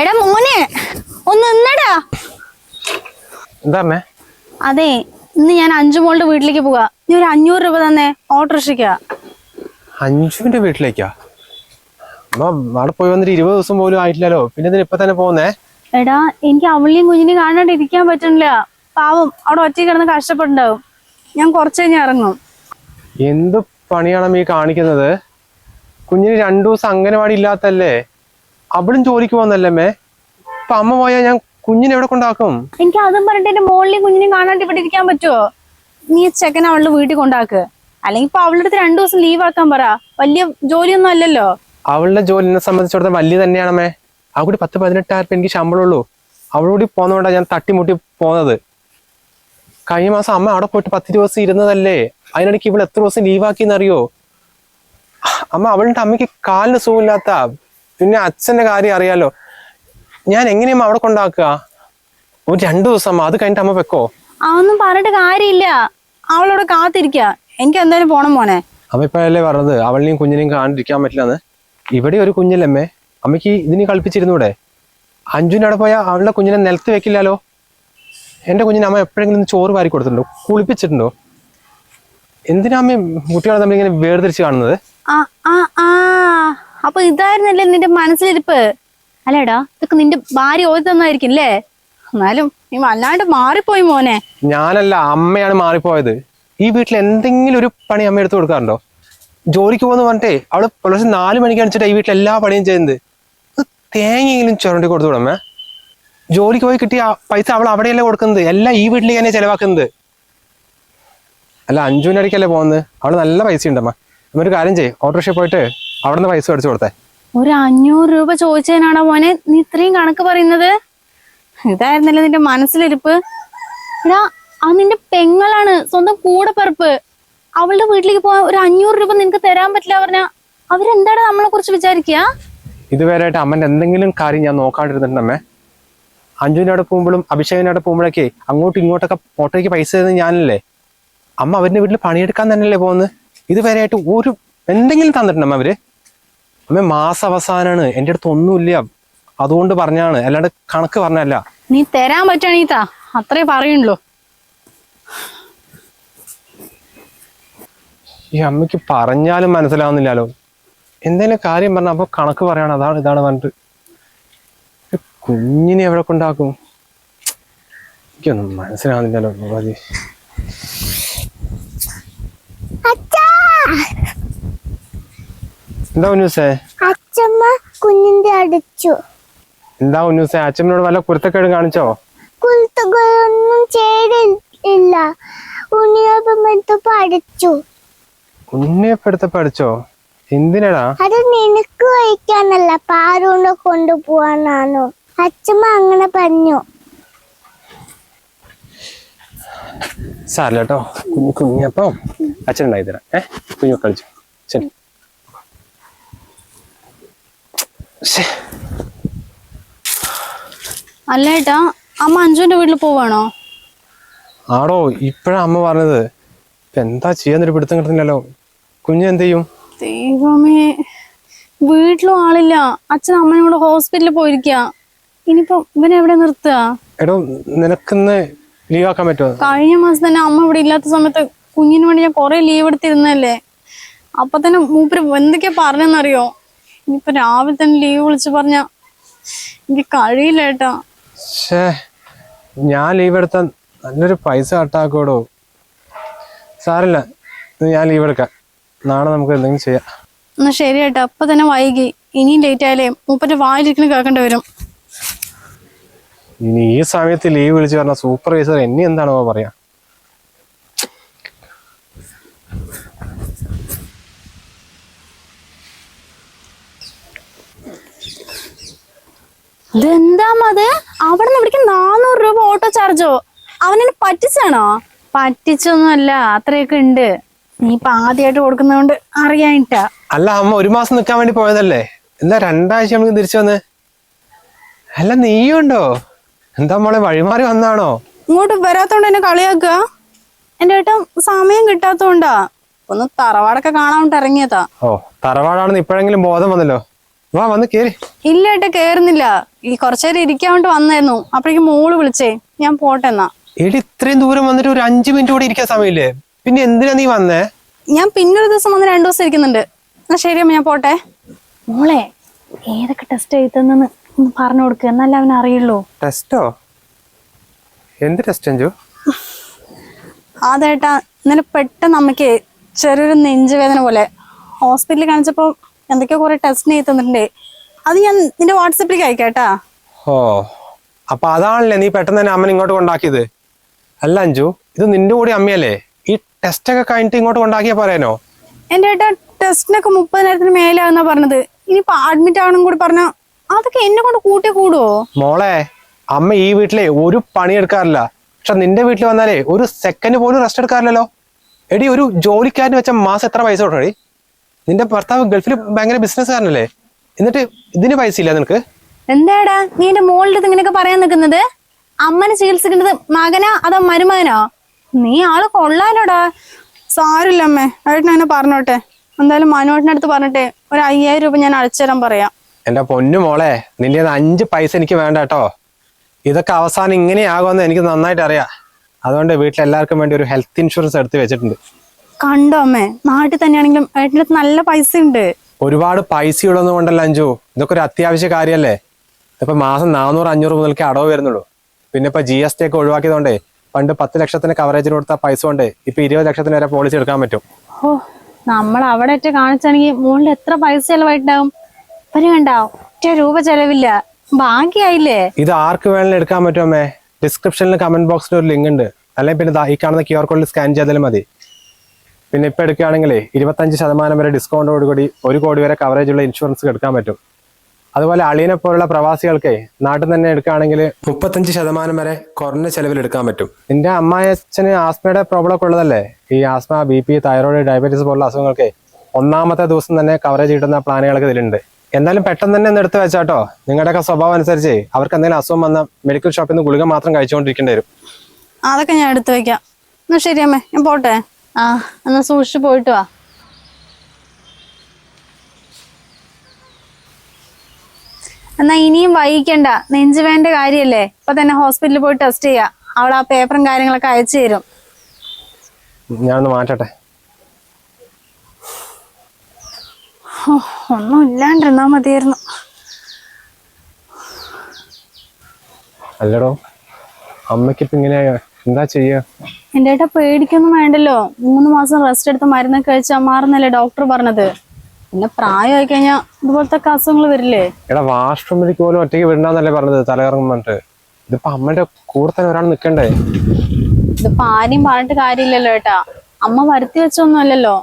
എടാ മോനെ ഒന്ന് നിന്നടാ. എന്താ അമ്മേ? അതെ, ഇന്ന് ഞാൻ അഞ്ചുമോളുടെ വീട്ടിലേക്ക് പോവാ. നീ ഒരു 500 രൂപ തന്നെ ഓട്ടോറിക്ഷയ്ക്കാ. അഞ്ജുവിന്റെ വീട്ടിലേക്കാ? അമ്മ അവിടെ പോയി വന്നിട്ട് 20 ദിവസം പോലും ആയിട്ടില്ലല്ലോ, പിന്നെ ഇതിന് ഇപ്പൊ തന്നെ പോകുന്നേ? എടാ, എനിക്ക് അവളെയും കുഞ്ഞിനെയും കാണാണ്ട് ഇരിക്കാൻ പറ്റണില്ല. പാവം അവിടെ ഒറ്റയ്ക്ക് കിടന്ന് കഷ്ടപ്പെട്ടുണ്ടാവും. ഞാൻ കുറച്ച് കഴിഞ്ഞ് ഇറങ്ങും. എന്ത് പണിയാണ് ഈ കാണിക്കുന്നത്? കുഞ്ഞിന് 2 ദിവസം അംഗനവാടി ഇല്ലാത്തല്ലേ? അവളും ജോലിക്ക് പോകുന്നല്ലേ അമ്മേ? ഇപ്പൊ അമ്മ പോയാ ഞാൻ കുഞ്ഞിനെ എവിടെ കൊണ്ടാക്കും? എനിക്ക് അതും പറഞ്ഞിട്ട് എന്റെ മോളിലെയും കുഞ്ഞിനെയും കാണാണ്ട് ഇവിടെ ഇരിക്കാൻ പറ്റുമോ? നീ ചെക്കൻ അവളുടെ വീട്ടിൽ കൊണ്ടാക്ക്. അല്ലെങ്കിൽ ഇപ്പൊ അവളുടെ അടുത്ത് 2 ദിവസം ലീവ് ആക്കാൻ പറ. വലിയ ജോലിയൊന്നും അല്ലല്ലോ. അവളുടെ ജോലിനെ സംബന്ധിച്ചിടത്തോളം വലിയ തന്നെയാണമ്മേ. ആ കൂടി 10-18 എനിക്ക് ശമ്പളമുള്ളൂ. അവളോടി പോന്നതുകൊണ്ടാണ് ഞാൻ തട്ടിമുട്ടി പോന്നത്. കഴിഞ്ഞ മാസം അമ്മ അവിടെ പോയിട്ട് 10 ദിവസം ഇരുന്നതല്ലേ? അതിനിടയ്ക്ക് ഇവിടെ എത്ര ദിവസം ലീവാക്കിയെന്നറിയോ? അമ്മ അവളുടെ അമ്മയ്ക്ക് കാലിന് സുഖമില്ലാത്ത, പിന്നെ അച്ഛന്റെ കാര്യം അറിയാലോ. ഞാൻ എങ്ങനെയാ അവിടെ കൊണ്ടാക്കുക? ഒരു 2 ദിവസം അത് കഴിഞ്ഞിട്ട് അമ്മ വെക്കോ? അതൊന്നും പറഞ്ഞിട്ട് കാര്യമില്ല. അവളോട് കാത്തിരിക്ക. എനിക്ക് എന്തായാലും പോണം മോനെ. അമ്മ ഇപ്പഴല്ലേ പറഞ്ഞത് അവളിനെയും കുഞ്ഞിനെയും കാണിരിക്കാൻ പറ്റില്ലെന്ന്? ഇവിടെ ഒരു കുഞ്ഞില്ലമ്മേ, അമ്മയ്ക്ക് ഇതിനെ കളിപ്പിച്ചിരുന്നൂടെ? അഞ്ജുവിന് അവിടെ പോയാൽ അവളുടെ കുഞ്ഞിനെ നിലത്ത് വെക്കില്ലല്ലോ. എന്റെ കുഞ്ഞിനെ അമ്മ എപ്പോഴെങ്കിലും ചോറ് വാരി കൊടുത്തിട്ടുണ്ടോ? കുളിപ്പിച്ചിട്ടുണ്ടോ? എന്തിനാ അമ്മ കുട്ടികളെ തമ്മിൽ ഇങ്ങനെ വേർതിരിച്ച് കാണുന്നത്? അപ്പൊ ഇതായിരുന്നല്ലേ നിന്റെ മനസ്സിലിരിപ്പ്? അല്ലേടാ, ഇതൊക്കെ നിന്റെ ഭാര്യ ഓതി തന്നായിരിക്കും അല്ലേ? എന്നാലും നീ വല്ലാണ്ട് മാറിപ്പോയി മോനെ. ഞാനല്ല, അമ്മയാണ് മാറിപ്പോയത്. ഈ വീട്ടിൽ എന്തെങ്കിലും ഒരു പണി അമ്മ എടുത്ത് കൊടുക്കാറുണ്ടോ? ജോലിക്ക് പോകുന്ന പറഞ്ഞിട്ടേ അവള് പുലർച്ചെ 4 മണിക്ക് അടിച്ചിട്ട് ഈ വീട്ടിൽ എല്ലാ പണിയും ചെയ്യുന്നത്. തേങ്ങയെങ്കിലും ചുരണ്ടി കൊടുത്തു വിടമ്മേ. ജോലിക്ക് പോയി കിട്ടിയ പൈസ അവൾ അവിടെയല്ലേ കൊടുക്കുന്നത്, എല്ലാം ഈ വീട്ടിലേക്ക് തന്നെ ചെലവാക്കുന്നത്. അല്ല, അഞ്ജുവിന്റെ അടിക്കല്ലേ പോകുന്നത്? അവള് നല്ല പൈസ ഉണ്ടമ്മ. ഒരു കാര്യം ചെയ്യ്, ഓട്ടോറിക്ഷയിൽ പോയിട്ട് അവിടെ നിന്ന് പൈസ അടിച്ചു കൊടുത്തേ. ഒരു 500 രൂപ ചോദിച്ചതിനാണോ മോനെ നീ ഇത്രയും കണക്ക് പറയുന്നത്? ഇതായിരുന്നല്ലേ നിന്റെ മനസ്സിലിരിപ്പ്? എടാ, അത് നിന്റെ പെങ്ങളാണ്, സ്വന്തം കൂടെപ്പിറപ്പ്. അവളുടെ വീട്ടിലേക്ക് പോകാൻ ഒരു 500 രൂപ നിനക്ക് തരാൻ പറ്റില്ല പറഞ്ഞാ അവരെന്താണ് നമ്മളെ കുറിച്ച് വിചാരിക്കുക? ഇതുവരെയായിട്ട് അമ്മന്റെ എന്തെങ്കിലും കാര്യം ഞാൻ നോക്കാണ്ടിരുന്നിട്ടുണ്ടമ്മേ. അഞ്ജുവിന്റെ അവിടെ പോകുമ്പോഴും അഭിഷേകിന്റെ അവിടെ പോകുമ്പോഴൊക്കെ അങ്ങോട്ടും ഇങ്ങോട്ടൊക്കെ ഓട്ടോയ്ക്ക് പൈസ തരുന്നത് ഞാനല്ലേ? അമ്മ അവരുടെ വീട്ടിൽ പണിയെടുക്കാൻ തന്നെയല്ലേ പോകുന്നത്. ഇതുവരെയായിട്ട് ഒരു എന്തെങ്കിലും തന്നിട്ടുണ്ടമ്മ അവര്? അമ്മ മാസം അവസാനാണ്, എൻ്റെ അടുത്ത് ഒന്നുമില്ല, അതുകൊണ്ട് പറഞ്ഞാണ്, അല്ലാണ്ട് കണക്ക് പറഞ്ഞല്ല. നീ തരാൻ പറ്റുകയാണെങ്കിത്താ, അത്രേ പറയുള്ളൂ. ഈ അമ്മയ്ക്ക് പറഞ്ഞാലും മനസ്സിലാവുന്നില്ലല്ലോ. എന്തെങ്കിലും കാര്യം പറഞ്ഞ അപ്പൊ കണക്ക് പറയണം, അതാണ് ഇതാണ് പറഞ്ഞിട്ട്. കുഞ്ഞിനെ എവിടെ കൊണ്ടാക്കും? എനിക്കൊന്നും മനസ്സിലാവുന്നില്ലല്ലോ. എന്താ ഉന്നൂസേ? അച്ഛമ്മ കുഞ്ഞിന്റെ അടിച്ചു. എന്താ ഉന്നൂസേ, അച്ഛമ്മനോട് വല്ല കുരുത്തക്കേടും കാണിച്ചോ? കുരുത്തക്കേടൊന്നും ചെയ്തില്ല. ഉണ്ണിയപ്പം എടുത്തപ്പോ അടിച്ചു. ഉണ്ണിയപ്പെടുത്തപ്പോ അടിച്ചോ? എന്തിനടാ? അത് നിനക്ക് കഴിക്കാനല്ല, പാറൂനെ കൊണ്ടുപോവാനാണോ? അച്ഛമ്മ അങ്ങനെ പറഞ്ഞു. സാരല്ല കേട്ടോ, കുഞ്ഞപ്പം അച്ഛൻ ഉണ്ടായി തരാം. കുഞ്ഞു കളിച്ചു. ശരി. അല്ല ഏട്ടാ, അമ്മ അഞ്ജുവിന്റെ വീട്ടിൽ പോവാണോ? ആടോ, ഇപ്പഴാ അമ്മ പറഞ്ഞത്. ഇപ്പൊ എന്താ ചെയ്യാന്നൊരു പിടുത്തം കിട്ടുന്നില്ലല്ലോ. കുഞ്ഞ് എന്ത് ചെയ്യും? ദൈവമേ, വീട്ടിലും ആളില്ല. അച്ഛൻ അമ്മയും കൂടെ ഹോസ്പിറ്റലിൽ പോയിരിക്കുക. ഇനിയിപ്പോ ഇവനെ എവിടെ നിർത്തുക? എടോ, നിനക്കിന്ന് ലീവ് ആക്കാൻ പറ്റുമോ? കഴിഞ്ഞ മാസം തന്നെ അമ്മ ഇവിടെ ഇല്ലാത്ത സമയത്ത് കുഞ്ഞിന് വേണ്ടി ഞാൻ കുറെ ലീവ് എടുത്തിരുന്നല്ലേ. അപ്പൊ തന്നെ മൂപ്പര് എന്തൊക്കെയാ പറഞ്ഞെന്നറിയോ? ഇനിയിപ്പൊ രാവിലെ തന്നെ ലീവ് വിളിച്ച് പറഞ്ഞ എനിക്ക് കഴിയില്ല ഏട്ടാ. ഞാൻ ലീവ് എടുത്താൽ നല്ലൊരു പൈസ കട്ടാക്കോടോ. സാറില്ല, ഞാൻ ലീവ് എടുക്കാം. നാളെ നമുക്ക് എന്തെങ്കിലും ചെയ്യാം. എന്നാ ശരി ഏട്ടാ, അപ്പൊ തന്നെ വൈകി. ഇനിയും ലേറ്റ് ആയാലേ മൂപ്പന്റെ വായിലിരിക്കുന്ന കേൾക്കേണ്ടി വരും. ഇനി ഈ സമയത്ത് ലീവ് വിളിച്ച് പറഞ്ഞ സൂപ്പർവൈസർ എന്നെ എന്താണോ പറയാ? ഇതെന്താ അത്? അവിടെ നിന്ന് ഇവിടേക്ക് 400 രൂപ ഓട്ടോ ചാർജോ? അവനെന്നെ പറ്റിച്ചാണോ? പറ്റിച്ചൊന്നുമല്ല, അത്രയൊക്കെ ഉണ്ട്. നീ ഇപ്പൊ ആദ്യമായിട്ട് കൊടുക്കുന്നതുകൊണ്ട് അറിയാനിട്ടാ. അല്ല, അമ്മ 1 മാസം നിൽക്കാൻ വേണ്ടി പോയതല്ലേ? എന്താ 2 ആഴ്ച നമുക്ക് തിരിച്ചു വന്ന്? അല്ല, നീയുണ്ടോ? എന്താ മോളെ, വഴിമാറി വന്നാണോ? ഇങ്ങോട്ട് വരാത്തോണ്ട് എന്നെ കളിയാക്കുക? എന്റെ ഏട്ടൻ സമയം കിട്ടാത്തോണ്ടാ. ഒന്ന് തറവാടൊക്കെ കാണാൻ ഇറങ്ങിയതാ. ഓ, തറവാടാണെന്ന് ഇപ്പോഴെങ്കിലും ബോധം വന്നല്ലോ. വാ വന്ന് കേറി. ഇല്ല ഏട്ടാ കേറുന്നില്ല. ഈ കുറച്ചേരം ഇരിക്കാൻ വേണ്ടി വന്നായിരുന്നു. അപ്പോഴേക്കും മോള് വിളിച്ചേ, ഞാൻ പോട്ടെ എന്നാ. എടി ഇത്രയും ദൂരം വന്നിട്ട് ഒരു 5 മിനിറ്റ് കൂടി ഇരിക്കാൻ സമയമില്ലേ? പിന്നെ എന്തിനാ നീ വന്നേ? ഞാൻ പിന്നൊരു ദിവസം വന്ന് 2 ദിവസം ഇരിക്കുന്നുണ്ട്. എന്നാ ശരി അമ്മ, ഞാൻ പോട്ടെ. മോളെ ഏതൊക്കെ ടെസ്റ്റ് എഴുതുന്നെന്ന് ഒന്ന് പറഞ്ഞു കൊടുക്കുക, എന്നല്ല അവൻ അറിയുള്ളൂ. ടെസ്റ്റോ? എന്ത് ടെസ്റ്റ് അഞ്ജു? അതേട്ടാ ഇന്നലെ പെട്ടെന്ന് അമ്മയ്ക്ക് ചെറിയൊരു നെഞ്ചുവേദന പോലെ ഹോസ്പിറ്റലിൽ കാണിച്ചപ്പോ എന്തൊക്കെയോ കുറെ ടെസ്റ്റ് എഴുതുന്നുണ്ടേ. അത് ഞാൻ നിന്റെ വാട്സപ്പിലേക്ക് അയക്കാട്ടാ. ഓ, അപ്പൊ അതാണല്ലേ നീ പെട്ടെന്ന് തന്നെ അമ്മനെ ഇങ്ങോട്ട് കൊണ്ടാക്കിയത്. അല്ല അഞ്ജു, ഇത് നിന്റെ കൂടി അമ്മയല്ലേ? ഈ ടെസ്റ്റ് ഒക്കെ കഴിഞ്ഞിട്ട് ഇങ്ങോട്ട് കൊണ്ടാക്കിയാ പറയാനോ? എന്റെ ഏട്ടാ ടെസ്റ്റിനൊക്കെ 30,000 മേലാന്നാ പറഞ്ഞത്. ഇനിയിപ്പോ അഡ്മിറ്റ് ആവണം കൂടി പറഞ്ഞ അതൊക്കെ എന്നെ കൊണ്ട് കൂടുവോ? മോളെ, അമ്മ ഈ വീട്ടിലെ ഒരു പണി എടുക്കാറില്ല. പക്ഷെ നിന്റെ വീട്ടിൽ വന്നാലേ ഒരു സെക്കൻഡ് പോലും റെസ്റ്റ് എടുക്കാറില്ലല്ലോ. എടി, ഒരു ജോലിക്കാരന് വെച്ച മാസം എത്ര പൈസ കൊടുക്കണടി? നിന്റെ ഭർത്താവ് ഗൾഫിൽ ഭയങ്കര ബിസിനസ്സുകാരനല്ലേ, എന്നിട്ട് ഇതിന് പൈസ ഇല്ല നിനക്ക്? എന്താടാ നീ എന്റെ മോളുടെ അടുത്ത് ഇങ്ങനെയൊക്കെ പറയാൻ നിൽക്കുന്നത്? അമ്മനെ ചികിത്സിക്കേണ്ടത് മകനാ അതോ മരുമകനോ? നീ ആള് കൊള്ളാലോടാ. സാരില്ല അമ്മേ, ഏട്ടൻ എന്നെ പറഞ്ഞോട്ടെ. എന്തായാലും മനോട്ടിന്റെ അടുത്ത് പറഞ്ഞിട്ടെ ഒരു 5,000 രൂപ ഞാൻ അടച്ചുതരാൻ പറയാം. എന്റെ പൊന്നു മോളെ, നിന്റെ 5 പൈസ എനിക്ക് വേണ്ട കേട്ടോ. ഇതൊക്കെ അവസാനം ഇങ്ങനെയാകുമെന്ന് എനിക്ക് നന്നായിട്ട് അറിയാം. അതുകൊണ്ട് വീട്ടിലെല്ലാവർക്കും വേണ്ടി ഒരു ഹെൽത്ത് ഇൻഷുറൻസ് എടുത്ത് വെച്ചിട്ടുണ്ട്. കണ്ടോ അമ്മേ, നാട്ടിൽ തന്നെയാണെങ്കിലും ഏട്ടൻ്റെ അടുത്ത് നല്ല പൈസ ഉണ്ട്. ഒരുപാട് പൈസ ഉള്ളതൊന്നും കൊണ്ടല്ല അഞ്ജു, ഇതൊക്കെ ഒരു അത്യാവശ്യ കാര്യല്ലേ. ഇപ്പൊ മാസം 400-500 മുതൽക്ക് അടവ് വരുന്നുള്ളൂ. പിന്നെ ഇപ്പൊ GST ഒക്കെ ഒഴിവാക്കിയതുകൊണ്ടേ പണ്ട് 10 ലക്ഷത്തിന് കവറേജിന് കൊടുത്ത പൈസ കൊണ്ട് ഇപ്പൊ 20 ലക്ഷത്തിന് വരെ പോളിസി എടുക്കാൻ പറ്റും. ഓ, നമ്മൾ അവിടെ ഒറ്റ കാണിച്ചാണെങ്കിൽ മോളിൽ എത്ര പൈസ ചെലവായിട്ടുണ്ടാവും. ഒരു വേണ്ട 1 രൂപ ചെലവില്ല, ഭാഗ്യായില്ലേ. ഇത് ആർക്ക് വേണമെങ്കിലും എടുക്കാൻ പറ്റുമേ. ഡിസ്ക്രിപ്ഷനിൽ കമന്റ് ബോക്സിൽ ഒരു ലിങ്ക് ഉണ്ട്. അല്ലെങ്കിൽ പിന്നെ ഈ കാണുന്ന QR കോഡിൽ സ്കാൻ ചെയ്താലും മതി. പിന്നെ ഇപ്പൊ എടുക്കുകയാണെങ്കിലേ 25% വരെ ഡിസ്കൗണ്ടോട് കൂടി 1 കോടി വരെ കവറേജ് ഉള്ള ഇൻഷുറൻസ് എടുക്കാൻ പറ്റും. അതുപോലെ അളിയനെ പോലുള്ള പ്രവാസികൾക്ക് നാട്ടിൽ തന്നെ എടുക്കുകയാണെങ്കിൽ 35% വരെ കുറഞ്ഞ ചെലവിൽ എടുക്കാൻ പറ്റും. നിന്റെ അമ്മായച്ഛന് ആസ്മയുടെ പ്രോബ്ലം ഒക്കെ ഉള്ളതല്ലേ? ഈ ആസ്മ, BP, തൈറോയിഡ്, ഡയബറ്റീസ് പോലുള്ള അസുഖങ്ങൾക്ക് 1ാമത്തെ ദിവസം തന്നെ കവറേജ് കിട്ടുന്ന പ്ലാനുകളൊക്കെ ഇതിലുണ്ട്. എന്തായാലും പെട്ടെന്ന് തന്നെ ഒന്ന് എടുത്ത് വെച്ചാട്ടോ. നിങ്ങളുടെയൊക്കെ സ്വഭാവം അനുസരിച്ച് അവർക്ക് എന്തെങ്കിലും അസുഖം വന്ന മെഡിക്കൽ ഷോപ്പിൽ നിന്ന് ഗുളിക മാത്രം കഴിച്ചുകൊണ്ടിരിക്കേണ്ടി വരും. അതൊക്കെ ഞാൻ എടുത്തു വെക്കാം. എന്നാ ശരി അമ്മേ, ഞാൻ പോട്ടെ. ആ, എന്നാ സൂക്ഷിച്ചു പോയിട്ട് വാ. എന്നാ ഇനിയും വൈകിക്കണ്ട, നെഞ്ചുവേണ്ട കാര്യല്ലേ. ഇപ്പൊ തന്നെ ഹോസ്പിറ്റലിൽ പോയി ടെസ്റ്റ് ചെയ്യാം. അവൾ ആ പേപ്പറും കാര്യങ്ങളൊക്കെ അയച്ചു തരും. ഞാനൊന്ന് മാറ്റട്ടെ. ഒന്നും ഇല്ലാണ്ടിരുന്നാ മതിയായിരുന്നു. അല്ലടോ, അമ്മയ്ക്കിപ്പോ ഇങ്ങനെയാ, എന്താ ചെയ്യാ? എന്റെ ഏട്ടാ പേടിക്കൊന്നും വേണ്ടല്ലോ. 3 മാസം റെസ്റ്റ് എടുത്ത് മരുന്നൊക്കെ കഴിച്ചാൽ മാറുന്നല്ലേ ഡോക്ടർ പറഞ്ഞത്. പിന്നെ പ്രായമായി കഴിഞ്ഞാൽ ഇതുപോലത്തെ അസുഖങ്ങൾ വരില്ലേ? എടാ, വാഷ്റൂമിലേക്ക് പോലും ഒറ്റയ്ക്ക് വിടണ്ടെന്നല്ലേ പറഞ്ഞത്, തലകറങ്ങും പറഞ്ഞിട്ട്. ഇതിപ്പോ അമ്മയുടെ കൂടെ തന്നെ ഒരാൾ നിൽക്കണ്ടേ? ഇതിപ്പോ ആരെയും പറഞ്ഞിട്ട് കാര്യമില്ലല്ലോ ഏട്ടാ. അമ്മ വരുത്തി വെച്ചൊന്നും അല്ലല്ലോ,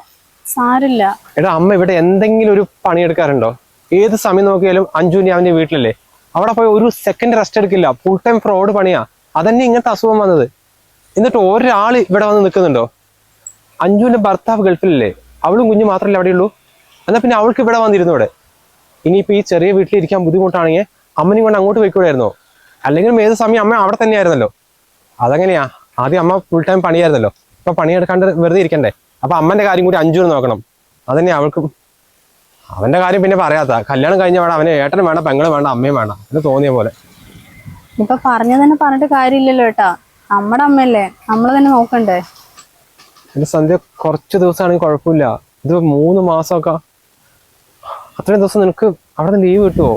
സാരില്ല. എടാ, അമ്മ ഇവിടെ എന്തെങ്കിലും ഒരു പണിയെടുക്കാറുണ്ടോ? ഏത് സമയം നോക്കിയാലും അഞ്ജുവിന്റെ അവന്റെ വീട്ടിലല്ലേ. അവിടെ പോയി ഒരു സെക്കൻഡ് റെസ്റ്റ് എടുക്കില്ല. ഫുൾ ടൈം ഫ്രോഡ് പണിയാ. അതന്നെ ഇങ്ങനത്തെ അസുഖം വന്നത്. എന്നിട്ട് ഒരാൾ ഇവിടെ വന്ന് നിൽക്കുന്നുണ്ടോ? അഞ്ജുവിന്റെ ഭർത്താവ് ഗൾഫിലല്ലേ, അവളും കുഞ്ഞു മാത്രമല്ലേ അവിടെയുള്ളൂ. എന്നാ പിന്നെ അവൾക്ക് ഇവിടെ വന്നിരുന്നൂടെ? ഇനിയിപ്പോ ഈ ചെറിയ വീട്ടിലിരിക്കാൻ ബുദ്ധിമുട്ടാണെങ്കിൽ അമ്മനെയും കൊണ്ട് അങ്ങോട്ട് പോയിക്കൂടായിരുന്നോ? അല്ലെങ്കിലും ഏത് സമയം അമ്മ അവിടെ തന്നെയായിരുന്നല്ലോ. അതെങ്ങനെയാ? ആദ്യം അമ്മ ഫുൾ ടൈം പണിയായിരുന്നല്ലോ, ഇപ്പൊ പണിയെടുക്കാണ്ട് വെറുതെ ഇരിക്കണ്ടേ? അപ്പൊ അമ്മന്റെ കാര്യം കൂടി അഞ്ജുവിന് നോക്കണം. അതന്നെ അവൾക്കും. അവന്റെ കാര്യം പിന്നെ പറയാത്ത, കല്യാണം കഴിഞ്ഞ വേണം അവന് ഏട്ടനും വേണ്ട, പെങ്ങളും വേണ്ട, അമ്മയും വേണ്ട എന്ന് തോന്നിയ പോലെ. ഇപ്പൊ പറഞ്ഞ തന്നെ പറഞ്ഞിട്ട് കാര്യമില്ലല്ലോ ഏട്ടാ. നമ്മുടെ അമ്മയല്ലേ, നമ്മള് തന്നെ നോക്കണ്ടേ. എന്റെ സന്ധ്യ കുറച്ച് ദിവസമാണെങ്കിൽ കുഴപ്പമില്ല. ഇത് 3 മാസമൊക്കെ, അത്രയും ദിവസം നിനക്ക് അവിടെ നിന്ന് ലീവ് കിട്ടുമോ?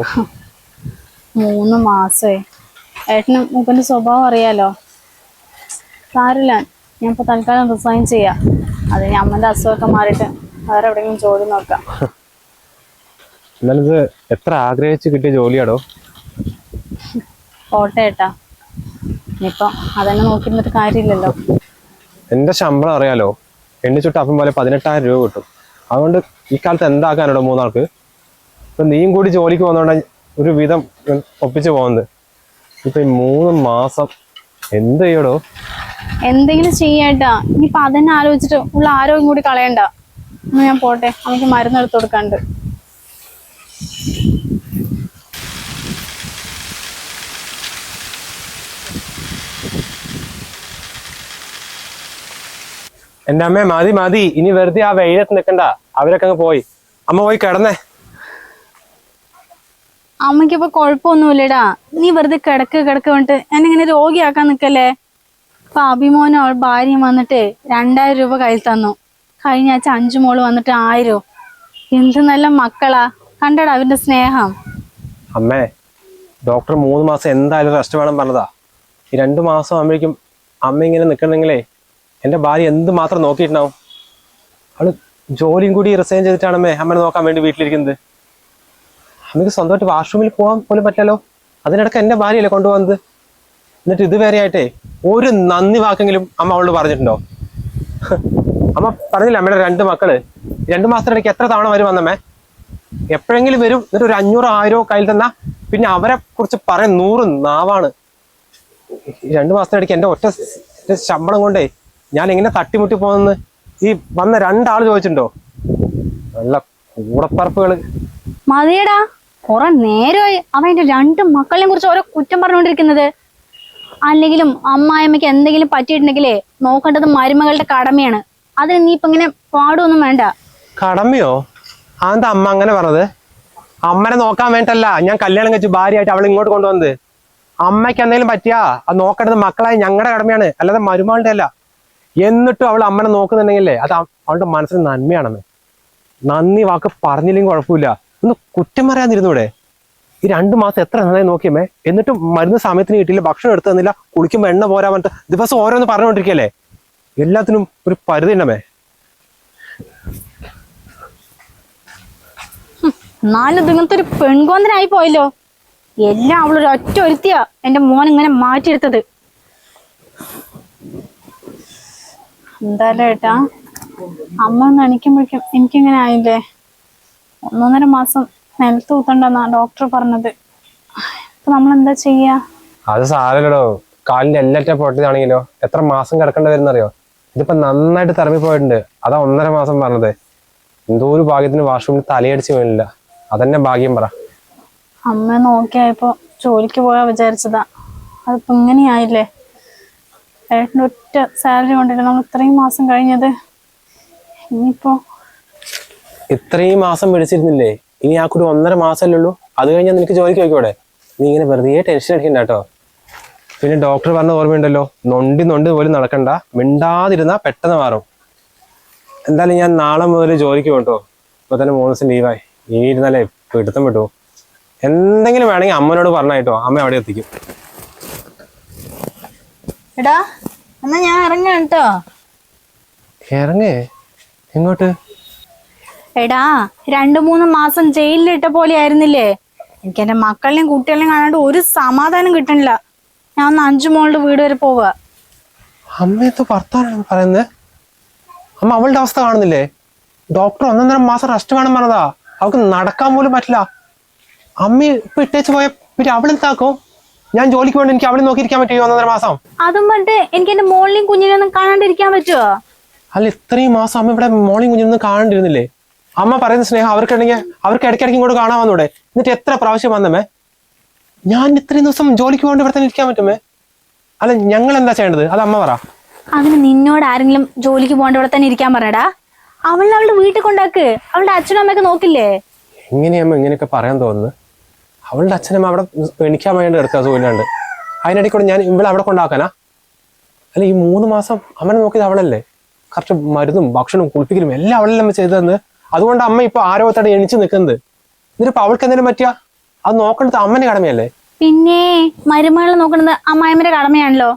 3 മാസേ. ഏട്ടന് മൂപ്പന്റെ സ്വഭാവം അറിയാലോ. സാരില്ല, ഞാൻ ഇപ്പൊ തൽക്കാലം റിസൈൻ ചെയ്യാം. അതിന് അമ്മന്റെ അസുഖമൊക്കെ മാറിയിട്ട് വേറെ എവിടെയെങ്കിലും ജോലി നോക്കാം. എന്നാലിത് എത്ര ആഗ്രഹിച്ച് കിട്ടിയ ജോലിയാടോ? പോട്ടെ ഏട്ടാ, ഇനിയിപ്പൊ അതന്നെ നോക്കിയിരുന്നിട്ട് കാര്യമില്ലല്ലോ. എന്റെ ശമ്പളം അറിയാലോ, എണ്ണിച്ചുട്ട് അപ്പം പോലെ 18,000 രൂപ കിട്ടും. അതുകൊണ്ട് ഈ കാലത്ത് എന്താക്കാനോ 3 ആൾക്ക്? ഇപ്പൊ നീയും കൂടി ജോലിക്ക് പോകുന്നതുകൊണ്ട് ഒരു വിധം ഒപ്പിച്ച് പോകുന്നത്. ഇപ്പൊ ഈ 3 മാസം എന്ത് ചെയ്യടോ? എന്തെങ്കിലും ചെയ്യാട്ടാ. ഇനിയിപ്പൊ അതന്നെ ആലോചിച്ചിട്ട് ഉള്ള ആരോഗ്യം കൂടി കളയണ്ട. എന്നാ ഞാൻ പോട്ടെ, നമുക്ക് മരുന്ന് എടുത്ത് കൊടുക്കാണ്ട്. എന്റെ അമ്മേ, മതി മതി, ഇനി വെറുതെ ആ വെയിലത്ത് നിൽക്കണ്ട. അവരൊക്കെ അങ്ങ് പോയി. അമ്മ പോയി കിടന്നേ. അമ്മയ്ക്ക് ഇപ്പൊ കുഴപ്പമൊന്നുമില്ലടാ. നീ വെറുതെ കിടക്ക് പറഞ്ഞിട്ട് എന്നെങ്ങനെ രോഗിയാക്കാൻ നിക്കല്ലേ. ഇപ്പൊ അഭിമോനും അവൾ ഭാര്യയും വന്നിട്ട് 2000 രൂപ കയ്യിൽ തന്നു. കഴിഞ്ഞ ആഴ്ച 5 മോള് വന്നിട്ട് 1000. എന്ത് നല്ല മക്കളാ. കണ്ടടാ അവന്റെ സ്നേഹം. അമ്മേ, ഡോക്ടർ 3 മാസം എന്തായാലും റെസ്റ്റ് വേണം പറഞ്ഞതാ. ഈ 2 മാസം ആകുമ്പോഴേക്കും അമ്മ ഇങ്ങനെ നിൽക്കണമെങ്കിലേ എൻ്റെ ഭാര്യ എന്ത് മാത്രം നോക്കിയിട്ടുണ്ടാവും. അവള് ജോലിയും കൂടി റിസൈൻ ചെയ്തിട്ടാണ് അമ്മനെ നോക്കാൻ വേണ്ടി വീട്ടിലിരിക്കുന്നത്. അമ്മയ്ക്ക് സ്വന്തമായിട്ട് വാഷ്റൂമിൽ പോകാൻ പോലും പറ്റില്ലല്ലോ. അതിനിടയ്ക്ക് എൻ്റെ ഭാര്യയല്ലേ കൊണ്ടുപോകുന്നത്. എന്നിട്ട് ഇതുവരെ ആയിട്ടേ ഒരു നന്ദി വാക്കെങ്കിലും അമ്മ അവളോട് പറഞ്ഞിട്ടുണ്ടോ? അമ്മ പറഞ്ഞില്ല അമ്മയുടെ 2 മക്കള് 2 മാസത്തിനിടയ്ക്ക് എത്ര തവണ വരും വന്നമ്മേ? എപ്പോഴെങ്കിലും വരും, എന്നിട്ട് ഒരു 500 1000 കയ്യിൽ തന്നാ പിന്നെ അവരെ കുറിച്ച് പറയാൻ 100 നാവാണ്. 2 മാസത്തിനിടയ്ക്ക് എൻ്റെ ഒറ്റ ശമ്പളം കൊണ്ടേ ഞാൻ എങ്ങനെ തട്ടിമുട്ടി പോകുന്നെന്ന് ഈ വന്ന 2 ആള് ചോദിച്ചിട്ടുണ്ടോ? നല്ല കൂടപ്പറപ്പുകള്. മതിയടാ, കുറെ നേരമായി അവന്റെ 2 മക്കളെയും കുറിച്ച് ഓരോ കുറ്റം പറഞ്ഞുകൊണ്ടിരിക്കുന്നത്. അല്ലെങ്കിലും അമ്മായിയമ്മയ്ക്ക് എന്തെങ്കിലും പറ്റിയിട്ടുണ്ടെങ്കിലേ നോക്കേണ്ടത് മരുമകളുടെ കടമയാണ്. അതിന് നീ ഇപ്പൊ ഇങ്ങനെ പാടൊന്നും വേണ്ട. കടമയോ? അതെന്താ അമ്മ അങ്ങനെ പറഞ്ഞത്? അമ്മനെ നോക്കാൻ വേണ്ടല്ല ഞാൻ കല്യാണം കഴിച്ച് ഭാര്യയായിട്ട് അവളെ ഇങ്ങോട്ട് കൊണ്ടുവന്നത്. അമ്മയ്ക്ക് എന്തെങ്കിലും പറ്റിയാ അത് നോക്കേണ്ടത് മക്കളായി ഞങ്ങളുടെ കടമയാണ്, അല്ലാതെ മരുമകളുടെ അല്ല. എന്നിട്ടും അവൾ അമ്മനെ നോക്കുന്നുണ്ടെങ്കിലേ അത് അവളുടെ മനസ്സിന് നന്മയാണെന്ന്. നന്ദി വാക്ക് പറഞ്ഞില്ലെങ്കിൽ കുഴപ്പമില്ല, ഒന്ന് കുറ്റം പറയാതിരുന്നൂടെ? ഈ 2 മാസം എത്ര നന്നായി നോക്കിയമ്മേ, എന്നിട്ടും മരുന്ന് സമയത്തിന് കിട്ടിയില്ല, ഭക്ഷണം എടുത്തു തന്നില്ല, കുളിക്കുമ്പോൾ എണ്ണ പോരാ പറഞ്ഞിട്ട് ദിവസം ഓരോന്ന് പറഞ്ഞുകൊണ്ടിരിക്കല്ലേ. എല്ലാത്തിനും ഒരു പരിധി ഉണ്ടമ്മേ. എന്നാലും ഇങ്ങനത്തെ ഒരു പെൺകോന്തനായി പോയല്ലോ. എല്ലാം അവളൊരു ഒറ്റ ഒരുത്തിയാ എന്റെ മോൻ ഇങ്ങനെ മാറ്റിയെടുത്തത്. എന്തായാലും ഏട്ടാ, അമ്മ നണിക്കുമ്പോഴേക്കും എനിക്കിങ്ങനെ ആയില്ലേ. 1.5 മാസം നിലത്ത് കൂത്തണ്ടെന്നാ ഡോക്ടർ പറഞ്ഞത്. ഇപ്പൊ നമ്മളെന്താ ചെയ്യാ? അത് സാരല്ലടോ, കാലിന്റെ എല്ലാറ്റ പൊട്ടിയതാണെങ്കിലോ എത്ര മാസം കിടക്കേണ്ടി വരുന്നറിയോ? ഇതിപ്പോ നന്നായിട്ട് തിറമി പോയിട്ടുണ്ട്. അതാ 1.5 മാസം പറഞ്ഞത്. എന്തോ ഒരു ഭാഗ്യത്തിന് വാഷ്റൂമിൽ തലയടിച്ച് വീണില്ല. അതന്നെ ഭാഗ്യം പറ. അമ്മ നോക്കിയായപ്പോ ജോലിക്ക് പോയാ വിചാരിച്ചതാ, അതിപ്പോ ഇങ്ങനെയായില്ലേ. ഏട്ടൻ്റെ ഒറ്റ സാലറി കൊണ്ടില്ല നമ്മൾ ഇത്രയും മാസം കഴിഞ്ഞത്. ഇനിയിപ്പോ ഇത്രയും മാസം പിടിച്ചിരുന്നില്ലേ, ഇനി ആ കൂടി 1.5 മാസമല്ലേ ഉള്ളൂ. അത് കഴിഞ്ഞാൽ നിനക്ക് ജോലിക്ക് പോയിക്കോടെ. നീ ഇങ്ങനെ വെറുതെ ടെൻഷൻ അടിക്കണ്ട കേട്ടോ. പിന്നെ ഡോക്ടർ പറഞ്ഞ ഓർമ്മയുണ്ടല്ലോ, നൊണ്ടി പോലും നടക്കണ്ട, മിണ്ടാതിരുന്നാ പെട്ടെന്ന് മാറും. എന്തായാലും ഞാൻ നാളെ മുതൽ ജോലിക്ക് പോട്ടോ. ഇപ്പൊ തന്നെ 3 ദിവസം ലീവായി. ഇനി ഇരുന്നാലേ പിടുത്തം വിട്ടു. എന്തെങ്കിലും വേണമെങ്കിൽ അമ്മനോട് പറഞ്ഞായിട്ടോ, അമ്മ അവിടെ എത്തിക്കും. എടാ എന്നാ ഞാൻ ഇറങ്ങാം കേട്ടോ. ഇറങ്ങേ? എങ്ങോട്ട്? എടാ 2-3 മാസം ജയിലിലിട്ട പോലെ ആയിരുന്നില്ലേ. എനിക്ക് എന്റെ മക്കളെയും കുട്ടികളെയും കാണാണ്ട് ഒരു സമാധാനം കിട്ടണില്ല. ഞാൻ ഒന്ന് 5 മോളുടെ വീട് വരെ പോവുക. അമ്മ എന്തോ ഭർത്താവാണ് പറയുന്നത്. അമ്മ അവളുടെ അവസ്ഥ കാണുന്നില്ലേ? ഡോക്ടർ 1.5 മാസം റെസ്റ്റ് വേണം പറഞ്ഞതാ. അവൾക്ക് നടക്കാൻ പോലും പറ്റില്ല. അമ്മ ഇപ്പൊ ഇട്ടേച്ച് പോയ പിന്നെ അവളെന്താക്കും? ഞാൻ ജോലിക്ക് വേണ്ടി എനിക്ക് അവളെ നോക്കിയിരിക്കാൻ പറ്റുമോ 1.5 മാസം? അതും പറഞ്ഞിട്ട് എനിക്ക് എന്റെ മോളിനെയും കുഞ്ഞിനെയൊന്നും കാണാണ്ടിരിക്കാൻ പറ്റുമോ? അല്ല, ഇത്രയും മാസം അമ്മ ഇവിടെ മോർണിംഗ് കുഞ്ഞൊന്നും കാണാണ്ടിരുന്നില്ലേ? അമ്മ പറയുന്ന സ്നേഹം അവർക്കുണ്ടെങ്കിൽ അവർക്ക് ഇടയ്ക്കിടയ്ക്ക് ഇങ്ങോട്ട് കാണാൻ വന്നൂടെ? എന്നിട്ട് എത്ര പ്രാവശ്യം വന്നമ്മേ? ഞാൻ ഇത്രയും ദിവസം ജോലിക്ക് വേണ്ടി ഇവിടെ തന്നെ ഇരിക്കാൻ പറ്റുമേ? അല്ല, ഞങ്ങൾ എന്താ ചെയ്യേണ്ടത്? അത് അമ്മ പറ. അതിന് നിന്നോട് ആരെങ്കിലും ജോലിക്ക് പോകേണ്ട ഇവിടെ തന്നെ ഇരിക്കാൻ പറയടാ. അവളെ അവളുടെ വീട്ടിൽ കൊണ്ടാക്ക്. അവളുടെ അച്ഛനും അമ്മയൊക്കെ നോക്കില്ലേ. എങ്ങനെയമ്മ ഇങ്ങനെയൊക്കെ പറയാൻ തോന്നുന്നു? അവളുടെ അച്ഛനമ്മ അവിടെ എണിക്കാൻ വേണ്ടി എടുക്കുക സൂര്യനുണ്ട്. അതിനിടയ്ക്ക് കൂടെ ഞാൻ ഇവിടെ അവിടെ കൊണ്ടാക്കാനാ? അല്ല, ഈ 3 മാസം അമ്മനെ നോക്കിയത് അവളല്ലേ? കറക്റ്റ് മരുന്നും ഭക്ഷണവും കുളിപ്പിക്കലും എല്ലാം അവളല്ലേ അമ്മ ചെയ്തതെന്ന്. അതുകൊണ്ട് അമ്മ ഇപ്പൊ ആരോഗ്യത്തോടെ എണിച്ച് നിൽക്കുന്നത്. എന്നിട്ടിപ്പോ അവൾക്ക് എന്തെങ്കിലും പറ്റിയാ അത് നോക്കേണ്ടത് അമ്മന്റെ കടമയല്ലേ? പിന്നെ മരുമകളെ നോക്കുന്നത് അമ്മായിമ്മയുടെ കടമയാണല്ലോ.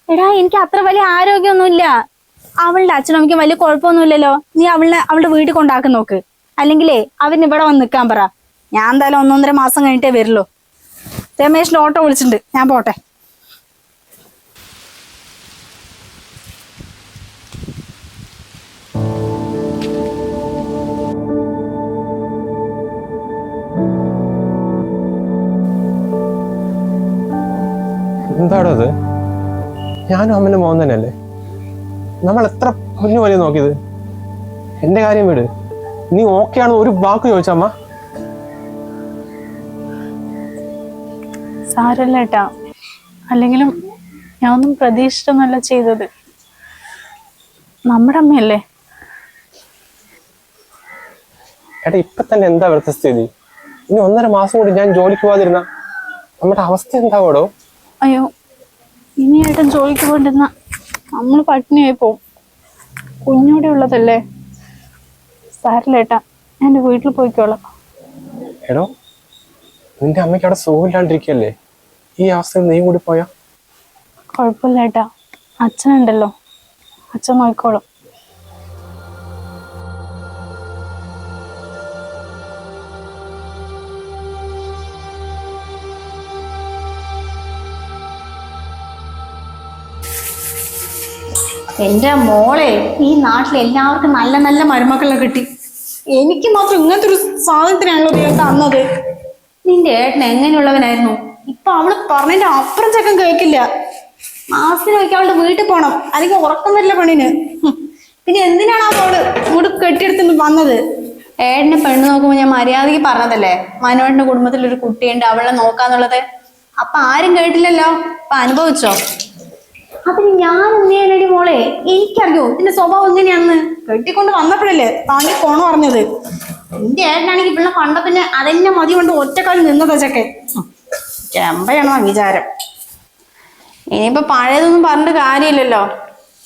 എടാ, എനിക്ക് അത്ര വലിയ ആരോഗ്യമൊന്നുമില്ല. അവളുടെ അച്ഛനും അമ്മയ്ക്കും വലിയ കുഴപ്പമൊന്നുമില്ലല്ലോ. നീ അവളുടെ വീട്ടിൽ കൊണ്ടാക്കി നോക്ക്. അല്ലെങ്കിലേ അവന് ഇവിടെ വന്ന് നിൽക്കാൻ പറ. ഞാൻ എന്തായാലും 1.5 മാസം കഴിഞ്ഞിട്ടേ വരുള്ളൂ. രമേശിന് ഓട്ടോ വിളിച്ചിട്ടുണ്ട്, ഞാൻ പോട്ടെ. എന്താടോ അത്? ഞാനും അമ്മന്റെ മോൻ തന്നെയല്ലേ? നമ്മൾ എത്ര കുഞ്ഞു പോലെ നോക്കിയത്. എന്റെ കാര്യം വിട്. നീ ഓക്കെ ആണെന്ന് ഒരു വാക്ക് ചോദിച്ചമ്മ. സാരല്ല ഏട്ടാ, അല്ലെങ്കിലും ഞാൻ ഒന്നും പ്രതീക്ഷിച്ചൊന്നുമല്ല ചെയ്തത്. നമ്മുടെ അമ്മയല്ലേ. ഏട്ടാ, ഇപ്പൊ തന്നെ എന്താ ഇവിടുത്തെ സ്ഥിതി? ഇനി 1.5 മാസം കൂടി ഞാൻ ജോലിക്ക് പോകാതിരുന്ന നമ്മുടെ അവസ്ഥ എന്താവടോ? അയ്യോ, ഇനി ഏട്ടൻ ജോലിക്ക് പോണ്ടിരുന്ന നമ്മൾ പട്ടിണിയായി പോവും. കുഞ്ഞൂടെ ഉള്ളതല്ലേ. സാരില്ല ഏട്ടാ, ഞാൻ എൻ്റെ വീട്ടിൽ പോയിക്കോളാം. എടോ, നിന്റെ അമ്മയ്ക്ക് അവിടെ സുഖമില്ലാണ്ടിരിക്കല്ലേ? ഈ അവസ്ഥയിൽ നീ കൂടി പോയാ? കുഴപ്പമില്ല ഏട്ടാ, അച്ഛനുണ്ടല്ലോ, അച്ഛൻ നോക്കിക്കോളും. എന്റെ മോളെ, ഈ നാട്ടിൽ എല്ലാവർക്കും നല്ല നല്ല മരുമക്കളെ കിട്ടി. എനിക്ക് മാത്രം ഇങ്ങനത്തെ ഒരു സാധനത്തിനാണല്ലോ ദൈവം തന്നത്. നിന്റെ ഏട്ടൻ എങ്ങനെയുള്ളവനായിരുന്നു? ഇപ്പൊ അവള് പറഞ്ഞതിന്റെ അപ്പുറം ചെക്കൻ കേൾക്കില്ല. മാസത്തിനൊക്കെ അവളുടെ വീട്ടിൽ പോണം, അല്ലെങ്കിൽ ഉറക്കം വരില്ല പെണ്ണിന്. പിന്നെ എന്തിനാണ് അവള് ഇങ്ങോട്ട് കെട്ടിയെടുത്ത് വന്നത്? ഏട്ടനെ പെണ്ണ് നോക്കുമ്പോ ഞാൻ മര്യാദയ്ക്ക് പറഞ്ഞതല്ലേ, മനോഹരന്റെ കുടുംബത്തിൽ ഒരു കുട്ടിയുണ്ട്, അവളെ നോക്കാന്നുള്ളത്. അപ്പൊ ആരും കേട്ടില്ലല്ലോ, അപ്പൊ അനുഭവിച്ചോ? അതിന് ഞാൻ എന്ത് ചെയ്യാനടി മോളെ? എനിക്കറിയോ ഇതിന്റെ സ്വഭാവം എങ്ങനെയാന്ന്. കെട്ടിക്കൊണ്ട് വന്നപ്പോഴല്ലേ താങ്കി പോണ പറഞ്ഞത്. എന്റെ ഏട്ടനാണെങ്കിൽ ഇവിടെ കണ്ട പിന്നെ അതെന്നെ മതി കൊണ്ട് ഒറ്റക്കാലം നിന്നതാ ചെക്കെ. ചെമ്പയാണോ വിചാരം? ഇനിയിപ്പോ പഴയതൊന്നും പറഞ്ഞിട്ട് കാര്യമില്ലല്ലോ.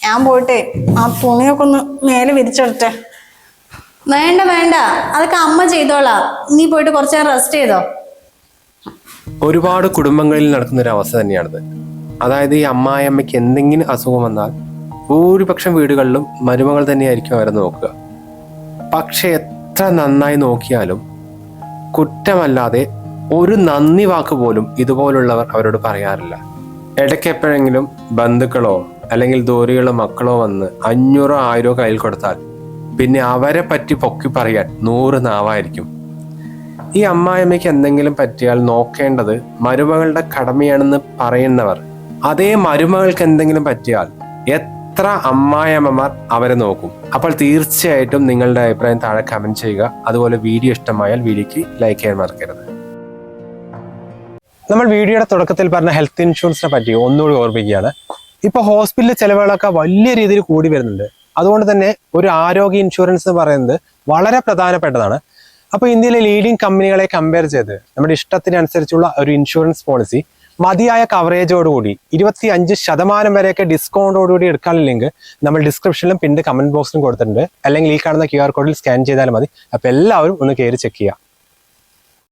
ഞാൻ പോയിട്ട് ആ തുണിയൊക്കെ ഒന്ന് മേലെ വിരിച്ചെടുത്തെ. വേണ്ട വേണ്ട, അതൊക്കെ അമ്മ ചെയ്തോളാം. നീ പോയിട്ട് കുറച്ച് നേരം റെസ്റ്റ് ചെയ്തോ. ഒരുപാട് കുടുംബങ്ങളിൽ നടക്കുന്ന ഒരു അവസ്ഥ തന്നെയാണിത്. അതായത് ഈ അമ്മായിയമ്മയ്ക്ക് എന്തെങ്കിലും അസുഖം വന്നാൽ ഭൂരിപക്ഷം വീടുകളിലും മരുമകൾ തന്നെയായിരിക്കും അവരെ നോക്കുക. പക്ഷെ എത്ര നന്നായി നോക്കിയാലും കുറ്റമല്ലാതെ ഒരു നന്ദി വാക്ക് പോലും ഇതുപോലുള്ളവർ അവരോട് പറയാറില്ല. ഇടയ്ക്ക് എപ്പോഴെങ്കിലും ബന്ധുക്കളോ അല്ലെങ്കിൽ ദൂരെയുള്ള മക്കളോ വന്ന് 500-1000 കയ്യിൽ കൊടുത്താൽ പിന്നെ അവരെ പറ്റി പൊക്കി പറയാൻ 100 നാവായിരിക്കും. ഈ അമ്മായിയമ്മയ്ക്ക് എന്തെങ്കിലും പറ്റിയാൽ നോക്കേണ്ടത് മരുമകളുടെ കടമയാണെന്ന് പറയുന്നവർ, അതേ മരുമകൾക്ക് എന്തെങ്കിലും പറ്റിയാൽ എത്ര അമ്മായിയമ്മമാർ അവരെ നോക്കും? അപ്പോൾ തീർച്ചയായിട്ടും നിങ്ങളുടെ അഭിപ്രായം താഴെ കമന്റ് ചെയ്യുക. അതുപോലെ വീഡിയോ ഇഷ്ടമായാൽ വീഡിയോക്ക് ലൈക്ക് ചെയ്യാൻ മറക്കരുത്. നമ്മൾ വീഡിയോയുടെ തുടക്കത്തിൽ പറഞ്ഞ ഹെൽത്ത് ഇൻഷുറൻസിനെ പറ്റി ഒന്നുകൂടി ഓർമ്മിക്കുകയാണ്. ഇപ്പൊ ഹോസ്പിറ്റൽ ചെലവുകളൊക്കെ വലിയ രീതിയിൽ കൂടി വരുന്നുണ്ട്. അതുകൊണ്ട് തന്നെ ഒരു ആരോഗ്യ ഇൻഷുറൻസ് എന്ന് പറയുന്നത് വളരെ പ്രധാനപ്പെട്ടതാണ്. അപ്പൊ ഇന്ത്യയിലെ ലീഡിംഗ് കമ്പനികളെ കമ്പയർ ചെയ്ത് നമ്മുടെ ഇഷ്ടത്തിനനുസരിച്ചുള്ള ഒരു ഇൻഷുറൻസ് പോളിസി മതിയായ കവറേജോടുകൂടി 25% വരെയൊക്കെ ഡിസ്കൗണ്ടോടുകൂടി എടുക്കാനുള്ള ലിങ്ക് നമ്മൾ ഡിസ്ക്രിപ്ഷനിലും പിന്നെ കമന്റ് ബോക്സിലും കൊടുത്തിട്ടുണ്ട്. അല്ലെങ്കിൽ ഈ കാണുന്ന QR കോഡിൽ സ്കാൻ ചെയ്താൽ മതി. അപ്പൊ എല്ലാവരും ഒന്ന് കയറി ചെക്ക് ചെയ്യുക.